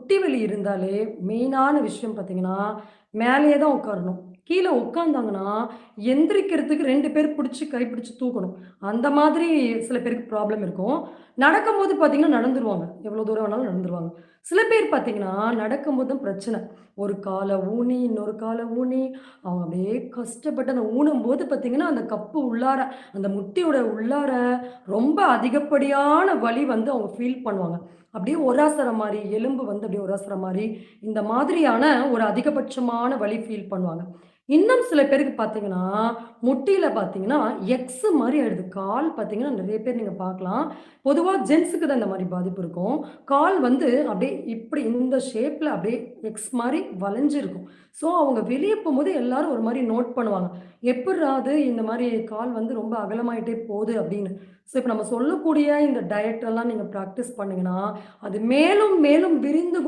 முட்டி வலி இருந்தாலே மெயினான விஷயம் பார்த்தீங்கன்னா, மேலேயே தான் உட்காரணும். கீழ உட்காந்தாங்கன்னா, எந்திரிக்கிறதுக்கு 2 பேர் புடிச்சு கை பிடிச்சு தூக்கணும். அந்த மாதிரி சில பேருக்கு ப்ராப்ளம் இருக்கும். நடக்கும்போது பார்த்தீங்கன்னா நடந்துருவாங்க. எவ்வளோ தூரம் வேணாலும் நடந்துருவாங்க. சில பேர் பார்த்தீங்கன்னா, நடக்கும்போது தான் பிரச்சனை. ஒரு கால ஊனி, இன்னொரு கால ஊனி, அவங்க அப்படியே கஷ்டப்பட்டு அந்த ஊனும்போது பார்த்தீங்கன்னா, அந்த கப்பு உள்ளார, அந்த முட்டியோட உள்ளார ரொம்ப அதிகப்படியான வலி வந்து அவங்க ஃபீல் பண்ணுவாங்க. அப்படியே உராசுற மாரி, எலும்பு வந்து அப்படியே உராசுற மாரி, இந்த மாதிரியான ஒரு அதிகபட்சமான வலி ஃபீல் பண்ணுவாங்க. இன்னும் சில பேருக்கு பார்த்தீங்கன்னா, முட்டியில பார்த்தீங்கன்னா, எக்ஸ் மாரி ஆயிடுது. கால் பார்த்தீங்கன்னா, நெறைய பேர் நீங்க பார்க்கலாம். பொதுவா ஜென்ஸுக்கு தான் இந்த மாரி பாதிப்பு இருக்கும். கால் வந்து அப்படியே இப்படி இந்த ஷேப்ல அப்படியே எக்ஸ் மாரி வளைஞ்சு இருக்கும். ஸோ, அவங்க வெளிய போம்போது எல்லாரும் ஒரு மாரி நோட் பண்ணுவாங்க. "எப்புட்றா அது இந்த மாரி கால் வந்து ரொம்ப அகலமாயிட்டே போது" அப்படின்னு. ஸோ, இப்ப நம்ம சொல்லக்கூடிய இந்த டயட் எல்லாம் நீங்க பிராக்டிஸ் பண்ணீங்கன்னா, அது மேலும் மேலும் விரிந்து